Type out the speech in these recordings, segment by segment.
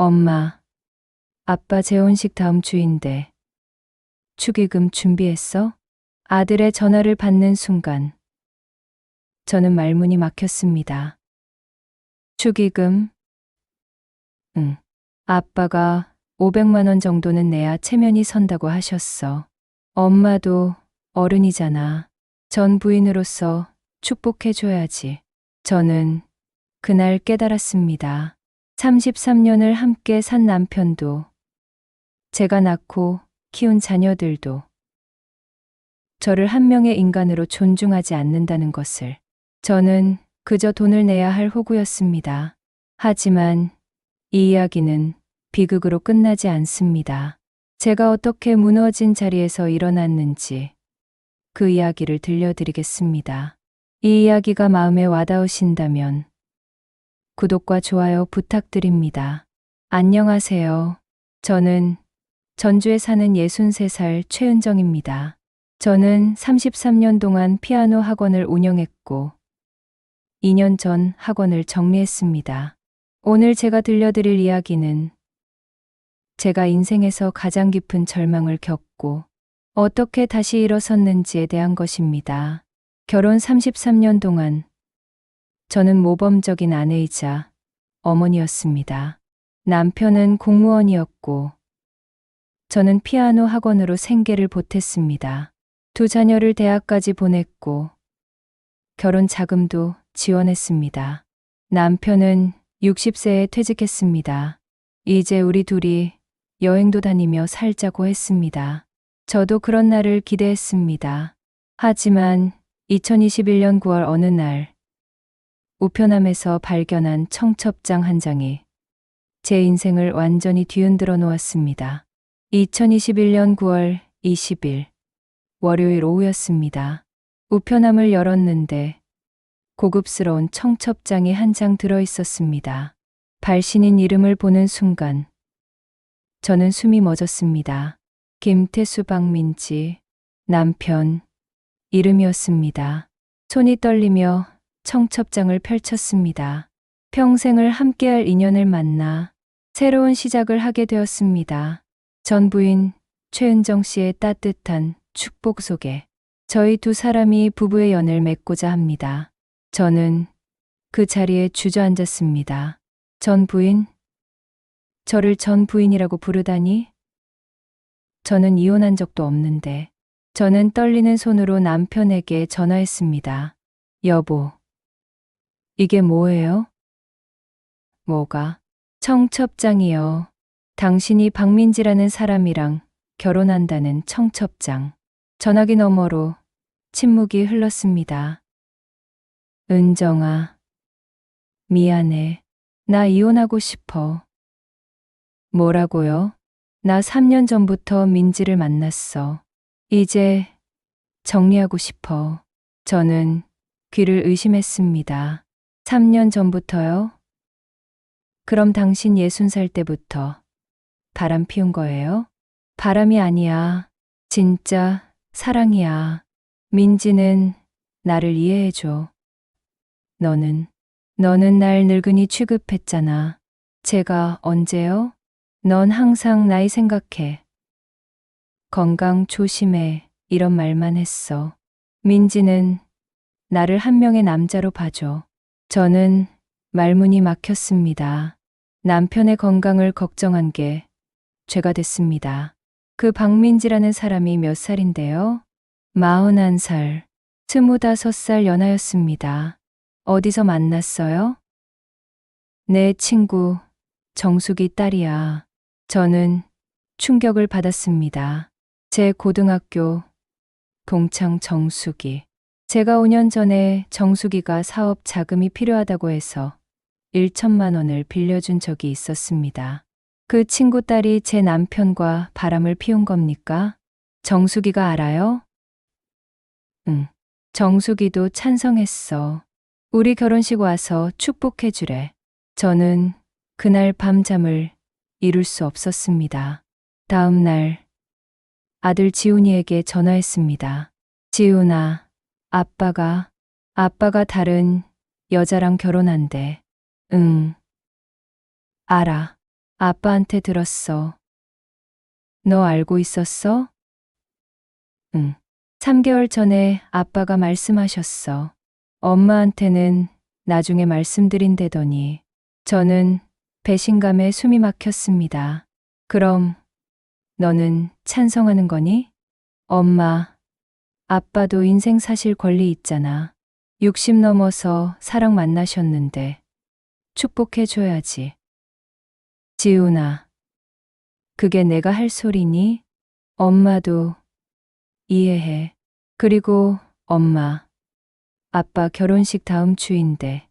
엄마, 아빠 재혼식 다음 주인데 축의금 준비했어? 아들의 전화를 받는 순간 저는 말문이 막혔습니다. 축의금? 응. 아빠가 500만 원 정도는 내야 체면이 선다고 하셨어. 엄마도 어른이잖아. 전 부인으로서 축복해줘야지. 저는 그날 깨달았습니다. 33년을 함께 산 남편도, 제가 낳고 키운 자녀들도 저를 한 명의 인간으로 존중하지 않는다는 것을. 저는 그저 돈을 내야 할 호구였습니다. 하지만 이 이야기는 비극으로 끝나지 않습니다. 제가 어떻게 무너진 자리에서 일어났는지 그 이야기를 들려드리겠습니다. 이 이야기가 마음에 와닿으신다면 구독과 좋아요 부탁드립니다. 안녕하세요. 저는 전주에 사는 63살 최은정입니다. 저는 33년 동안 피아노 학원을 운영했고 2년 전 학원을 정리했습니다. 오늘 제가 들려드릴 이야기는 제가 인생에서 가장 깊은 절망을 겪고 어떻게 다시 일어섰는지에 대한 것입니다. 결혼 33년 동안 저는 모범적인 아내이자 어머니였습니다. 남편은 공무원이었고 저는 피아노 학원으로 생계를 보탰습니다. 두 자녀를 대학까지 보냈고 결혼 자금도 지원했습니다. 남편은 60세에 퇴직했습니다. 이제 우리 둘이 여행도 다니며 살자고 했습니다. 저도 그런 날을 기대했습니다. 하지만 2021년 9월 어느 날 우편함에서 발견한 청첩장 한 장이 제 인생을 완전히 뒤흔들어 놓았습니다. 2021년 9월 20일 월요일 오후였습니다. 우편함을 열었는데 고급스러운 청첩장이 한 장 들어 있었습니다. 발신인 이름을 보는 순간 저는 숨이 멎었습니다. 김태수 박민지, 남편, 이름이었습니다. 손이 떨리며 청첩장을 펼쳤습니다. 평생을 함께할 인연을 만나 새로운 시작을 하게 되었습니다. 전 부인 최은정 씨의 따뜻한 축복 속에 저희 두 사람이 부부의 연을 맺고자 합니다. 저는 그 자리에 주저앉았습니다. 전 부인? 저를 전 부인이라고 부르다니? 저는 이혼한 적도 없는데. 저는 떨리는 손으로 남편에게 전화했습니다. 여보, 이게 뭐예요? 뭐가? 청첩장이요. 당신이 박민지라는 사람이랑 결혼한다는 청첩장. 전화기 너머로 침묵이 흘렀습니다. 은정아, 미안해. 나 이혼하고 싶어. 뭐라고요? 나 3년 전부터 민지를 만났어. 이제 정리하고 싶어. 저는 귀를 의심했습니다. 3년 전부터요? 그럼 당신 60살 때부터 바람 피운 거예요? 바람이 아니야. 진짜 사랑이야. 민지는 나를 이해해줘. 너는 날 늙은이 취급했잖아. 제가 언제요? 넌 항상 나이 생각해. 건강 조심해. 이런 말만 했어. 민지는 나를 한 명의 남자로 봐줘. 저는 말문이 막혔습니다. 남편의 건강을 걱정한 게 죄가 됐습니다. 그 박민지라는 사람이 몇 살인데요? 41살, 25살 연하였습니다. 어디서 만났어요? 내 친구 정숙이 딸이야. 저는 충격을 받았습니다. 제 고등학교 동창 정숙이. 제가 5년 전에 정숙이가 사업 자금이 필요하다고 해서 1천만 원을 빌려준 적이 있었습니다. 그 친구 딸이 제 남편과 바람을 피운 겁니까? 정숙이가 알아요? 응. 정숙이도 찬성했어. 우리 결혼식 와서 축복해 주래. 저는 그날 밤잠을 이룰 수 없었습니다. 다음 날 아들 지훈이에게 전화했습니다. 지훈아, 아빠가 다른 여자랑 결혼한대. 응, 알아. 아빠한테 들었어. 너 알고 있었어? 응. 3개월 전에 아빠가 말씀하셨어. 엄마한테는 나중에 말씀드린다더니 저는 배신감에 숨이 막혔습니다. 그럼 너는 찬성하는 거니? 엄마, 아빠도 인생 사실 권리 있잖아. 60 넘어서 사랑 만나셨는데 축복해줘야지. 지훈아, 그게 내가 할 소리니? 엄마도 이해해. 그리고 엄마, 아빠 결혼식 다음 주인데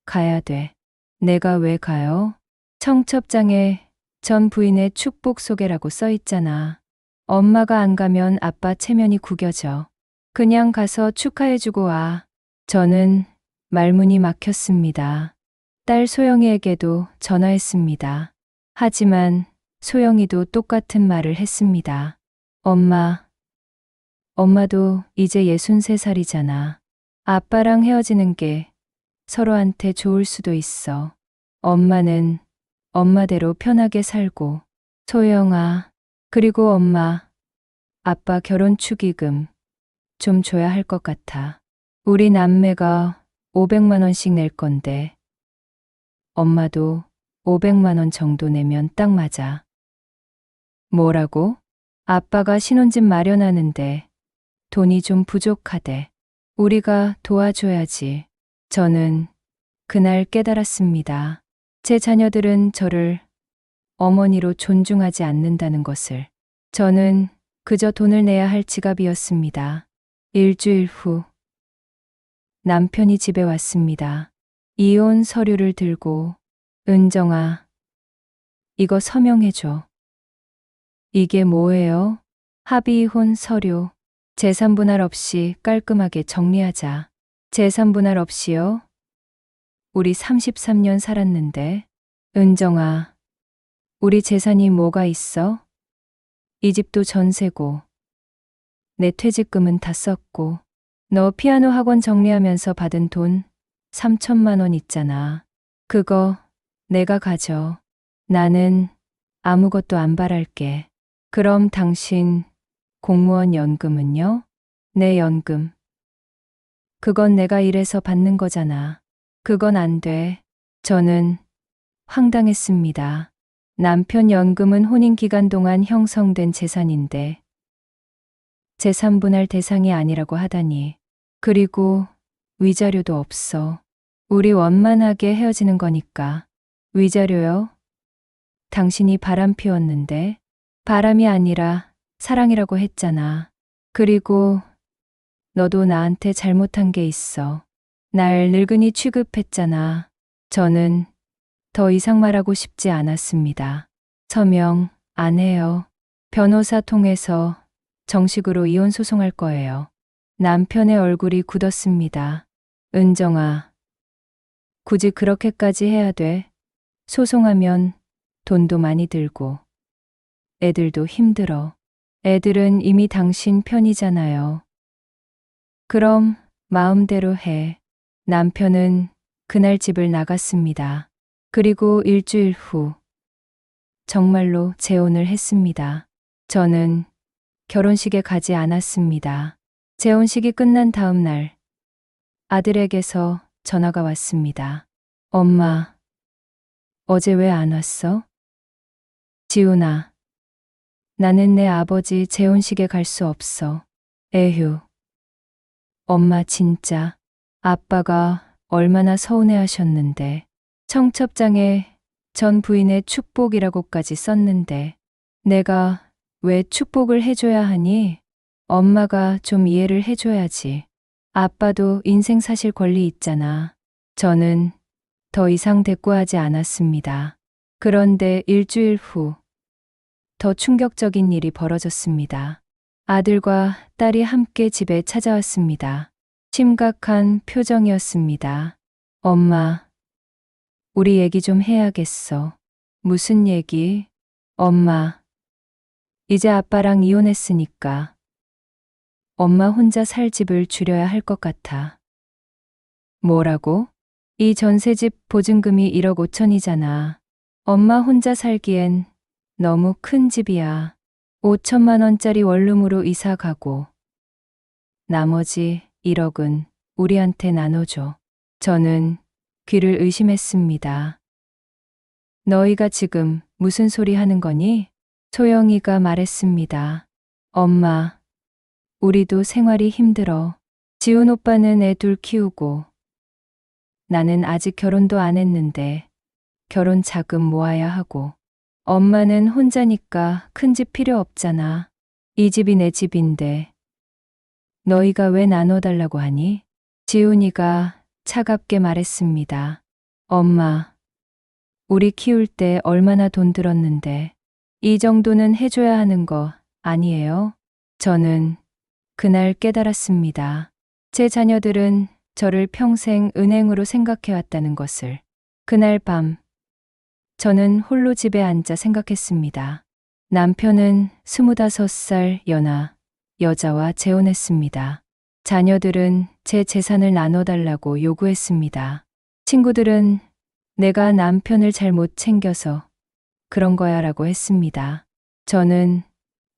가야 돼. 내가 왜 가요? 청첩장에 전 부인의 축복 소개라고 써 있잖아. 엄마가 안 가면 아빠 체면이 구겨져. 그냥 가서 축하해주고 와. 저는 말문이 막혔습니다. 딸 소영이에게도 전화했습니다. 하지만 소영이도 똑같은 말을 했습니다. 엄마도 이제 63살이잖아. 아빠랑 헤어지는 게 서로한테 좋을 수도 있어. 엄마는 엄마대로 편하게 살고, 소영아, 그리고 엄마, 아빠 결혼 축의금 좀 줘야 할 것 같아. 우리 남매가 500만 원씩 낼 건데, 엄마도 500만 원 정도 내면 딱 맞아. 뭐라고? 아빠가 신혼집 마련하는데 돈이 좀 부족하대. 우리가 도와줘야지. 저는 그날 깨달았습니다. 제 자녀들은 저를 어머니로 존중하지 않는다는 것을. 저는 그저 돈을 내야 할 지갑이었습니다. 일주일 후 남편이 집에 왔습니다. 이혼 서류를 들고, 은정아, 이거 서명해줘. 이게 뭐예요? 합의이혼 서류. 재산 분할 없이 깔끔하게 정리하자. 재산 분할 없이요? 우리 33년 살았는데. 은정아, 우리 재산이 뭐가 있어? 이 집도 전세고, 내 퇴직금은 다 썼고, 너 피아노 학원 정리하면서 받은 돈 3천만 원 있잖아. 그거 내가 가져. 나는 아무것도 안 바랄게. 그럼 당신 공무원 연금은요? 내 연금. 그건 내가 일해서 받는 거잖아. 그건 안 돼. 저는 황당했습니다. 남편 연금은 혼인 기간 동안 형성된 재산인데 재산 분할 대상이 아니라고 하다니. 그리고 위자료도 없어. 우리 원만하게 헤어지는 거니까. 위자료요? 당신이 바람 피웠는데. 바람이 아니라 사랑이라고 했잖아. 그리고 너도 나한테 잘못한 게 있어. 날 늙은이 취급했잖아. 저는 더 이상 말하고 싶지 않았습니다. 서명 안 해요. 변호사 통해서 정식으로 이혼 소송할 거예요. 남편의 얼굴이 굳었습니다. 은정아, 굳이 그렇게까지 해야 돼? 소송하면 돈도 많이 들고 애들도 힘들어. 애들은 이미 당신 편이잖아요. 그럼 마음대로 해. 남편은 그날 집을 나갔습니다. 그리고 일주일 후 정말로 재혼을 했습니다. 저는 결혼식에 가지 않았습니다. 재혼식이 끝난 다음 날 아들에게서 전화가 왔습니다. 엄마, 어제 왜 안 왔어? 지훈아, 나는 내 아버지 재혼식에 갈 수 없어. 에휴. 엄마 진짜 아빠가 얼마나 서운해 하셨는데. 청첩장에 전 부인의 축복이라고까지 썼는데 내가 왜 축복을 해줘야 하니? 엄마가 좀 이해를 해줘야지. 아빠도 인생 사실 권리 있잖아. 저는 더 이상 대꾸하지 않았습니다. 그런데 일주일 후 더 충격적인 일이 벌어졌습니다. 아들과 딸이 함께 집에 찾아왔습니다. 심각한 표정이었습니다. 엄마, 우리 얘기 좀 해야겠어. 무슨 얘기? 엄마, 이제 아빠랑 이혼했으니까 엄마 혼자 살 집을 줄여야 할 것 같아. 뭐라고? 이 전세집 보증금이 1억 5천이잖아. 엄마 혼자 살기엔 너무 큰 집이야. 5천만 원짜리 원룸으로 이사 가고 나머지 1억은 우리한테 나눠줘. 저는 귀를 의심했습니다. 너희가 지금 무슨 소리 하는 거니? 소영이가 말했습니다. 엄마, 우리도 생활이 힘들어. 지훈 오빠는 애 둘 키우고 나는 아직 결혼도 안 했는데 결혼 자금 모아야 하고 엄마는 혼자니까 큰 집 필요 없잖아. 이 집이 내 집인데 너희가 왜 나눠달라고 하니? 지훈이가 차갑게 말했습니다. 엄마, 우리 키울 때 얼마나 돈 들었는데 이 정도는 해줘야 하는 거 아니에요? 저는 그날 깨달았습니다. 제 자녀들은 저를 평생 은행으로 생각해왔다는 것을. 그날 밤 저는 홀로 집에 앉아 생각했습니다. 남편은 25살 연하 여자와 재혼했습니다. 자녀들은 제 재산을 나눠달라고 요구했습니다. 친구들은 내가 남편을 잘 못 챙겨서 그런 거야 라고 했습니다. 저는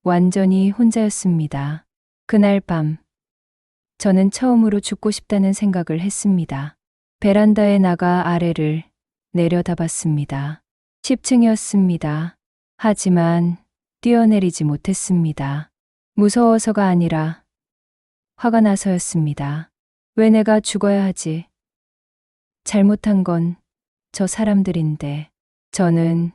완전히 혼자였습니다. 그날 밤 저는 처음으로 죽고 싶다는 생각을 했습니다. 베란다에 나가 아래를 내려다봤습니다. 10층이었습니다. 하지만 뛰어내리지 못했습니다. 무서워서가 아니라 화가 나서였습니다. 왜 내가 죽어야 하지? 잘못한 건 저 사람들인데. 저는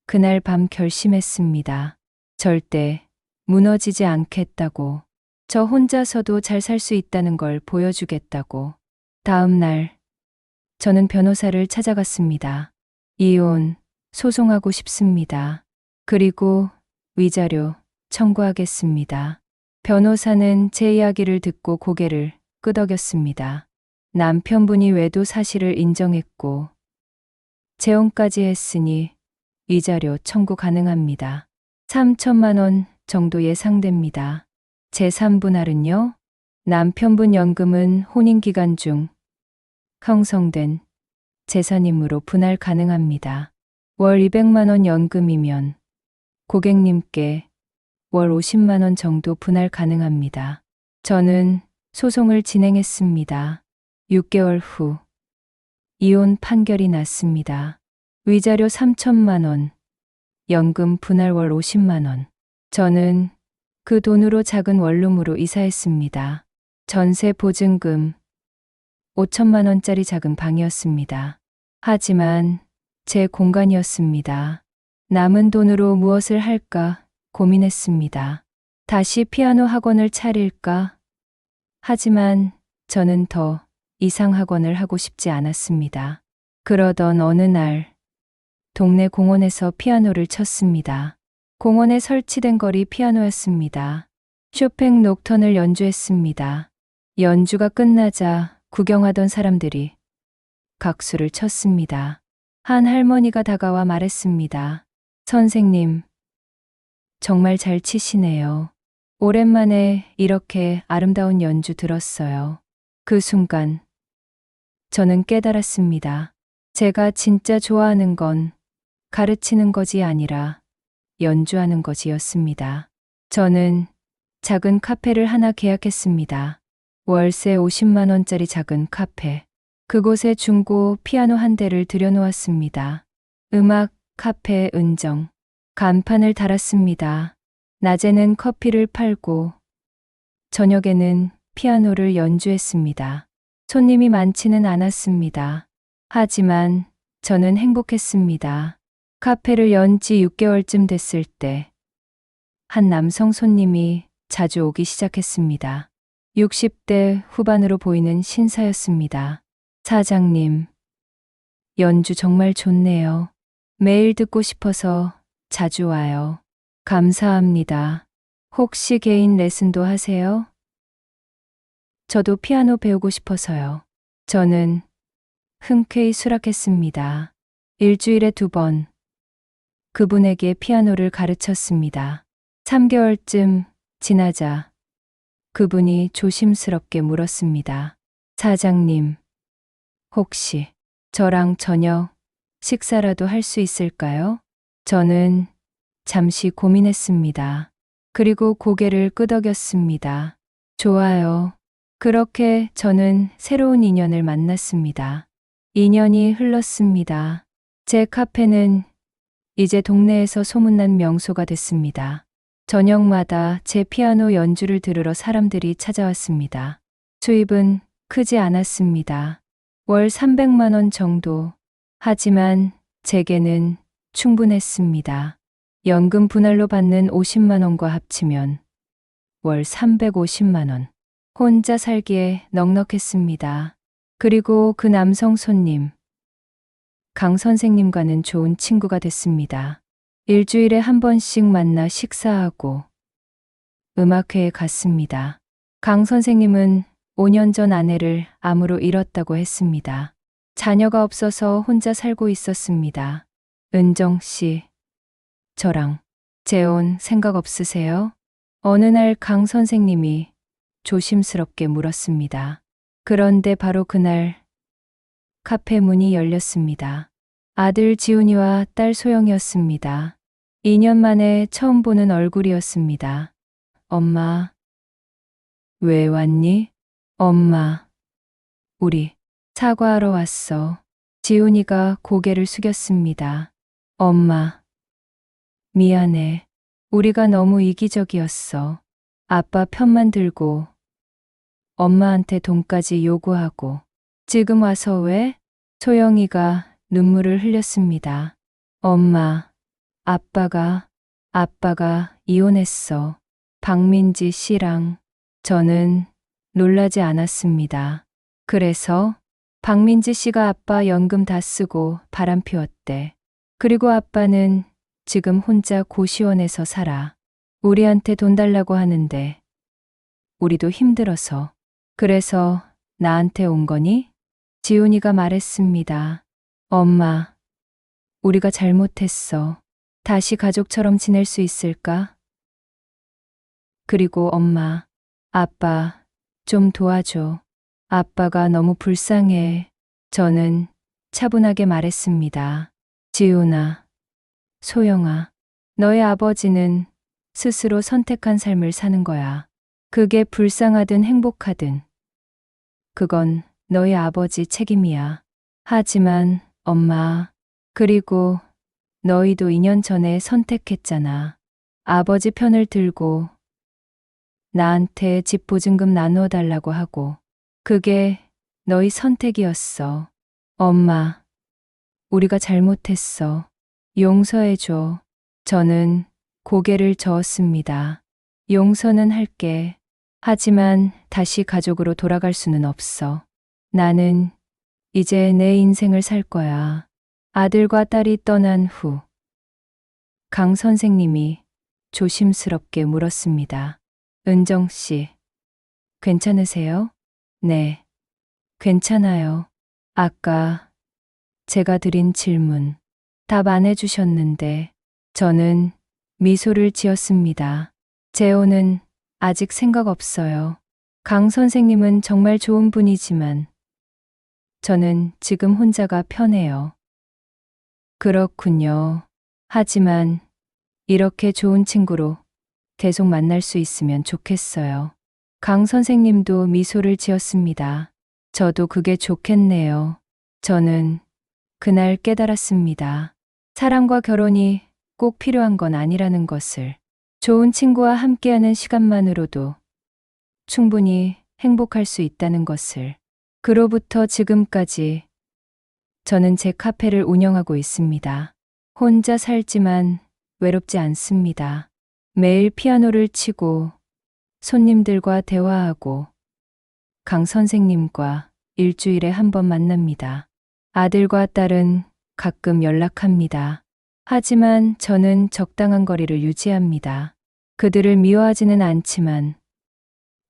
그날 밤 결심했습니다. 절대 무너지지 않겠다고. 저 혼자서도 잘 살 수 있다는 걸 보여주겠다고. 다음 날 저는 변호사를 찾아갔습니다. 이혼 소송하고 싶습니다. 그리고 위자료 청구하겠습니다. 변호사는 제 이야기를 듣고 고개를 끄덕였습니다. 남편분이 외도 사실을 인정했고 재혼까지 했으니 위자료 청구 가능합니다. 3천만 원 정도 예상됩니다. 제3분할은요? 남편분 연금은 혼인기간 중 형성된 재산임으로 분할 가능합니다. 월 200만 원 연금이면 고객님께 월 50만 원 정도 분할 가능합니다. 저는 소송을 진행했습니다. 6개월 후 이혼 판결이 났습니다. 위자료 3천만 원, 연금 분할 월 50만 원. 저는 그 돈으로 작은 원룸으로 이사했습니다. 전세 보증금 5천만 원짜리 작은 방이었습니다. 하지만 제 공간이었습니다. 남은 돈으로 무엇을 할까 고민했습니다. 다시 피아노 학원을 차릴까? 하지만 저는 더 이상 학원을 하고 싶지 않았습니다. 그러던 어느 날 동네 공원에서 피아노를 쳤습니다. 공원에 설치된 거리 피아노였습니다. 쇼팽 녹턴을 연주했습니다. 연주가 끝나자 구경하던 사람들이 각수를 쳤습니다. 한 할머니가 다가와 말했습니다. 선생님, 정말 잘 치시네요. 오랜만에 이렇게 아름다운 연주 들었어요. 그 순간 저는 깨달았습니다. 제가 진짜 좋아하는 건 가르치는 것이 아니라 연주하는 것이었습니다. 저는 작은 카페를 하나 계약했습니다. 월세 50만 원짜리 작은 카페. 그곳에 중고 피아노 한 대를 들여놓았습니다. 음악 카페 은정. 간판을 달았습니다. 낮에는 커피를 팔고 저녁에는 피아노를 연주했습니다. 손님이 많지는 않았습니다. 하지만 저는 행복했습니다. 카페를 연 지 6개월쯤 됐을 때 한 남성 손님이 자주 오기 시작했습니다. 60대 후반으로 보이는 신사였습니다. 사장님, 연주 정말 좋네요. 매일 듣고 싶어서 자주 와요. 감사합니다. 혹시 개인 레슨도 하세요? 저도 피아노 배우고 싶어서요. 저는 흔쾌히 수락했습니다. 일주일에 2번 그분에게 피아노를 가르쳤습니다. 3개월쯤 지나자 그분이 조심스럽게 물었습니다. 사장님, 혹시 저랑 저녁 식사라도 할 수 있을까요? 저는 잠시 고민했습니다. 그리고 고개를 끄덕였습니다. 좋아요. 그렇게 저는 새로운 인연을 만났습니다. 2년이 흘렀습니다. 제 카페는 이제 동네에서 소문난 명소가 됐습니다. 저녁마다 제 피아노 연주를 들으러 사람들이 찾아왔습니다. 수입은 크지 않았습니다. 월 300만 원 정도. 하지만 제게는 충분했습니다. 연금 분할로 받는 50만 원과 합치면 월 350만 원. 혼자 살기에 넉넉했습니다. 그리고 그 남성 손님, 강 선생님과는 좋은 친구가 됐습니다. 일주일에 한 번씩 만나 식사하고 음악회에 갔습니다. 강 선생님은 5년 전 아내를 암으로 잃었다고 했습니다. 자녀가 없어서 혼자 살고 있었습니다. 은정 씨, 저랑 재혼 생각 없으세요? 어느 날 강 선생님이 조심스럽게 물었습니다. 그런데 바로 그날 카페 문이 열렸습니다. 아들 지훈이와 딸 소영이었습니다. 2년 만에 처음 보는 얼굴이었습니다. 엄마, 왜 왔니? 엄마, 우리 사과하러 왔어. 지훈이가 고개를 숙였습니다. 엄마, 미안해. 우리가 너무 이기적이었어. 아빠 편만 들고 엄마한테 돈까지 요구하고. 지금 와서 왜? 소영이가 눈물을 흘렸습니다. 엄마, 아빠가 이혼했어. 박민지 씨랑. 저는 놀라지 않았습니다. 그래서 박민지 씨가 아빠 연금 다 쓰고 바람 피웠대. 그리고 아빠는 지금 혼자 고시원에서 살아. 우리한테 돈 달라고 하는데 우리도 힘들어서. 그래서 나한테 온 거니? 지훈이가 말했습니다. 엄마, 우리가 잘못했어. 다시 가족처럼 지낼 수 있을까? 그리고 엄마, 아빠, 좀 도와줘. 아빠가 너무 불쌍해. 저는 차분하게 말했습니다. 지훈아, 소영아, 너의 아버지는 스스로 선택한 삶을 사는 거야. 그게 불쌍하든 행복하든. 그건 너희 아버지 책임이야. 하지만 엄마, 그리고 너희도 2년 전에 선택했잖아. 아버지 편을 들고 나한테 집 보증금 나누어 달라고 하고. 그게 너희 선택이었어. 엄마, 우리가 잘못했어. 용서해줘. 저는 고개를 저었습니다. 용서는 할게. 하지만 다시 가족으로 돌아갈 수는 없어. 나는 이제 내 인생을 살 거야. 아들과 딸이 떠난 후 강 선생님이 조심스럽게 물었습니다. 은정 씨, 괜찮으세요? 네, 괜찮아요. 아까 제가 드린 질문 답 안 해주셨는데 저는 미소를 지었습니다. 재혼은 아직 생각 없어요. 강 선생님은 정말 좋은 분이지만 저는 지금 혼자가 편해요. 그렇군요. 하지만 이렇게 좋은 친구로 계속 만날 수 있으면 좋겠어요. 강 선생님도 미소를 지었습니다. 저도 그게 좋겠네요. 저는 그날 깨달았습니다. 사랑과 결혼이 꼭 필요한 건 아니라는 것을. 좋은 친구와 함께하는 시간만으로도 충분히 행복할 수 있다는 것을. 그로부터 지금까지 저는 제 카페를 운영하고 있습니다. 혼자 살지만 외롭지 않습니다. 매일 피아노를 치고 손님들과 대화하고 강 선생님과 일주일에 한 번 만납니다. 아들과 딸은 가끔 연락합니다. 하지만 저는 적당한 거리를 유지합니다. 그들을 미워하지는 않지만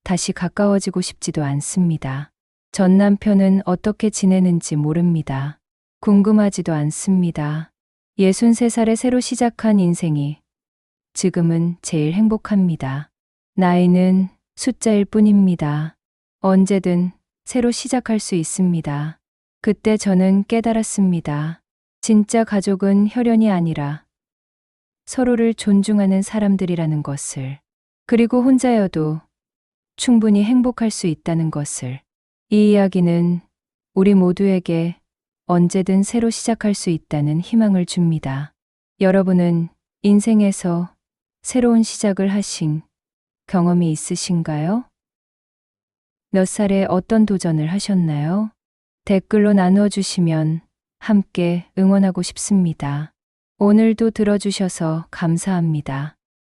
다시 가까워지고 싶지도 않습니다. 전 남편은 어떻게 지내는지 모릅니다. 궁금하지도 않습니다. 63살에 새로 시작한 인생이 지금은 제일 행복합니다. 나이는 숫자일 뿐입니다. 언제든 새로 시작할 수 있습니다. 그때 저는 깨달았습니다. 진짜 가족은 혈연이 아니라 서로를 존중하는 사람들이라는 것을, 그리고 혼자여도 충분히 행복할 수 있다는 것을. 이 이야기는 우리 모두에게 언제든 새로 시작할 수 있다는 희망을 줍니다. 여러분은 인생에서 새로운 시작을 하신 경험이 있으신가요? 몇 살에 어떤 도전을 하셨나요? 댓글로 나누어 주시면 함께 응원하고 싶습니다. 오늘도 들어주셔서 감사합니다.